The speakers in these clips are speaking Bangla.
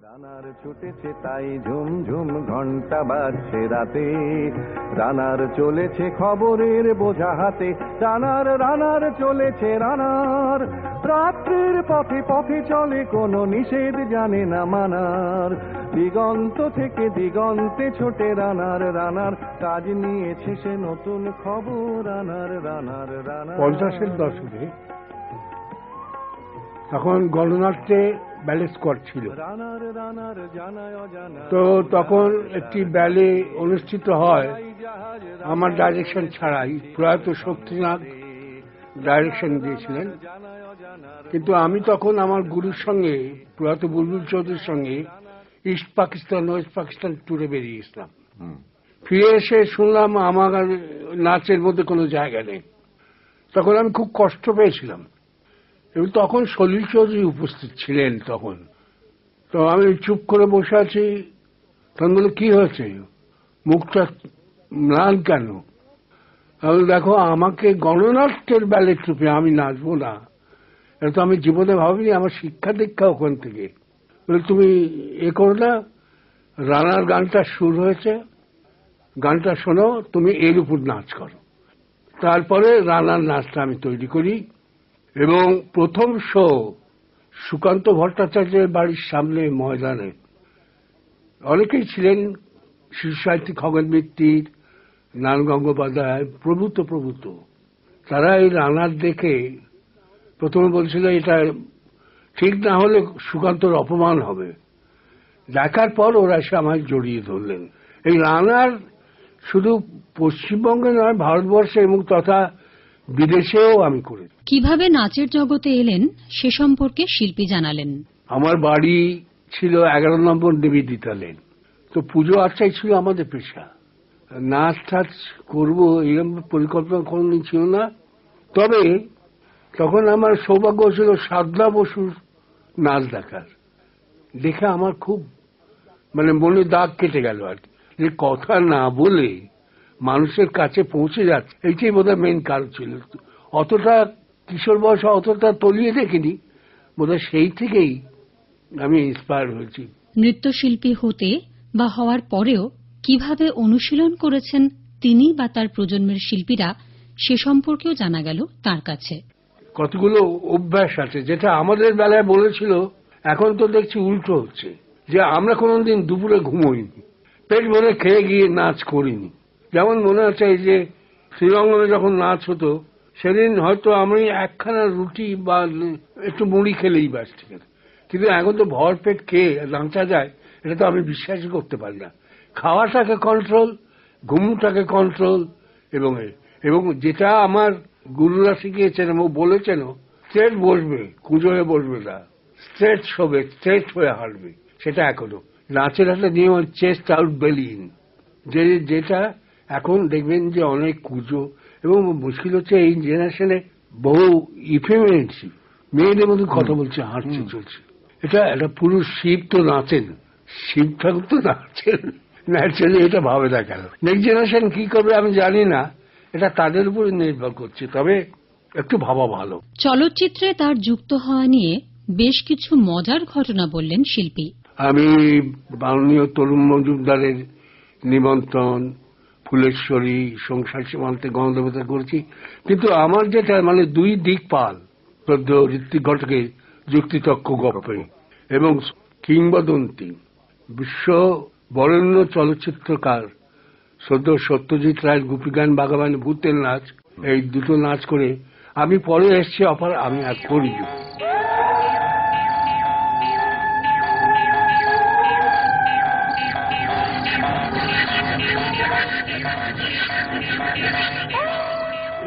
রানার ছুটেছে তাই ঝুম ঝুম ঘন্টা বাজছে রাতে, রানার চলেছে খবরের বোঝা হাতে, রানার রানার চলেছে রানার, রাত্রির পথে পথে চলে কোনো নিষেধ জানে না মানার, দিগন্ত থেকে দিগন্তে ছোটে রানার, রানার কাজ নিয়েছে সে নতুন খবর, রানার রানার রানার। 50-এর দশকে তখন গণনাট্যে ব্যালে স্কোয়াড ছিল, তো তখন একটি ব্যালে অনুষ্ঠিত হয় আমার ডাইরেকশন ছাড়াই। প্রয়াত শক্তিনাথ ডাইরেকশন দিয়েছিলেন, কিন্তু আমি তখন আমার গুরুর সঙ্গে, প্রয়াত বুলবুল চৌধুরীর সঙ্গে ইস্ট পাকিস্তান ওয়েস্ট পাকিস্তান ট্যুরে বেরিয়ে গেছিলাম। ফিরে এসে শুনলাম আমার নাচের মধ্যে কোনো জায়গা নেই। তখন আমি খুব কষ্ট পেয়েছিলাম, এবং তখন সলিল চৌধুরী উপস্থিত ছিলেন তখন। তো আমি চুপ করে বসে আছি, তখন বলে কি হয়েছে, মুখটা ম্লান কেন? আমি দেখো, আমাকে গণনাট্যের ব্যালে ট্রুপে আমি নাচবো না, এটা তো আমি জীবনে ভাবিনি, আমার শিক্ষা দীক্ষা ওখান থেকে। বলে তুমি এ করো না, রানার গানটা সুর হয়েছে, গানটা শোনো, তুমি এর উপর নাচ করো। তারপরে রানার নাচটা আমি তৈরি করি, এবং প্রথম শো সুকান্ত ভট্টাচার্যের বাড়ির সামনে ময়দানে অনেকেই ছিলেন, শিশু সাহিত্যিক খগেন মিত্তির, নারায়ণ গঙ্গোপাধ্যায় প্রভূত প্রভূত। তারা এই রানার দেখে প্রথমে বলছিল এটা ঠিক না হলে সুকান্তর অপমান হবে। দেখার পর ওরা এসে আমায় জড়িয়ে ধরলেন। এই রানার শুধু পশ্চিমবঙ্গে নয়, ভারতবর্ষে এবং তথা বিদেশেও আমি করেছি। কিভাবে নাচের জগতে এলেন সে সম্পর্কে শিল্পী জানালেন। আমার বাড়ি ছিল 11 নম্বর নিবেদিতা লেন। তো পুজো আর্চাই ছিল আমাদের পেশা। নাচ টাচ করবো এরকম পরিকল্পনা কোনদিন ছিল না। তবে তখন আমার সৌভাগ্য ছিল সাধনা বসুর নাচ দেখার। দেখে আমার খুব মনে দাগ কেটে গেল আর কি, যে কথা না বলে মানুষের কাছে পৌঁছে যাচ্ছে, এইটাই বোধহয় মেন কারণ ছিল। অতটা কিশোর বয়সে অতটা তলিয়ে দেখিনি, বোধহয় সেই থেকেই আমি ইন্সপায়ার হয়েছি। নৃত্যশিল্পী হতে বা হওয়ার পরেও কিভাবে অনুশীলন করেছেন তিনি বা তার প্রজন্মের শিল্পীরা, সে সম্পর্কেও জানা গেল তার কাছে। কতগুলো অভ্যাস আছে যেটা আমাদের বেলায় বলেছিল, এখন তো দেখছি উল্টো হচ্ছে, যে আমরা কোনোদিন দুপুরে ঘুমোইনি, পেট ভরে খেয়ে গিয়ে নাচ করিনি। যেমন মনে আছে এই যে শ্রীরঙ্গনে যখন নাচ হতো, সেদিন হয়তো আমি একখানা রুটি বা একটু মুড়ি খেলেই ব্যাস, ঠিক আছে। কিন্তু এখন তো ভর পেট খেয়ে নাচা যায়, এটা তো আমি বিশ্বাসই করতে পারি না। খাওয়াটাকে কন্ট্রোল, ঘুমটাকে কন্ট্রোল, এবং যেটা আমার গুরুরা শিখিয়েছেন এবং বলেছেন, স্ট্রেট বসবে, কুঁজো হয়ে বসবে না, স্ট্রেট শোবে, স্ট্রেট হয়ে হাঁটবে। সেটা এখনো নাচের একটা নিয়ম, চেস্ট আউট বেলি ইন, যেটা এখন দেখবেন যে অনেক কুঁজো। এবং মুশকিল হচ্ছে এই জেনারেশনে বহু ইফেমিনেন্সি, মেয়েদের মধ্যে কথা বলছে, হাঁটছে, চলছে। এটা একটা পুরুষ শিব তো নাচেন, শিব ঠাকুর তো নাচেন ন্যাচারালি, এটা ভাবে না কেন। নেক্সট জেনারেশন কি করবে আমি জানি না, এটা তাদের উপর নির্ভর করছে, তবে একটু ভাবা ভালো। চলচ্চিত্রে তার যুক্ত হওয়া নিয়ে বেশ কিছু মজার ঘটনা বললেন শিল্পী। আমি মাননীয় তরুণ মজুমদারের নিমন্ত্রণ, ফুলেশ্বরী, সংসার সীমান্তে গণদেবতা করেছি, কিন্তু আমার যেটা দুই দিকপাল, শ্রদ্ধ ঋত্বিক ঘটকের যুক্তিতক্ক গল্পে এবং কিংবদন্তি বিশ্ব বরেণ্য চলচ্চিত্রকার শ্রদ্ধ সত্যজিৎ রায়ের গোপীগান বাগাবান ভূতের নাচ, এই দুটো নাচ করে আমি পরে এসছি অফার, আমি আর করি।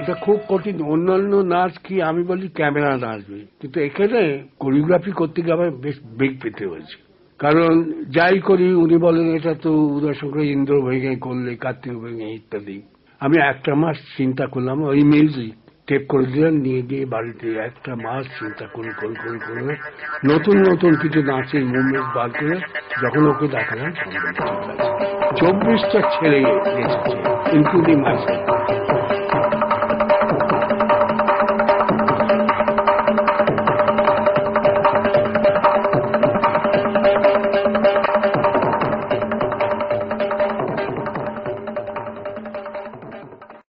এটা খুব কঠিন। অন্যান্য নাচ কি আমি বলি ক্যামেরা নাচবে, কিন্তু এখানে কোরিওগ্রাফি করতে গিয়ে আমার বেশ বেগ পেতে হয়েছে। কারণ যাই করি উনি বলেন এটা তো উদয়শঙ্কর ইন্দ্র ভেঙে করলে, কার্তিক ভেঙে ইত্যাদি। আমি একটা মাস চিন্তা করলাম, ওই মিউজিক টেপ করে দিলাম, নিয়ে গিয়ে বাড়িতে একটা মাস চিন্তা করে নতুন নতুন কিছু নাচের মুভমেন্ট বার করে যখন ওকে দেখালাম, 24টা ছেলে গেছে, ইনক্লুডিং মাইসেলফ।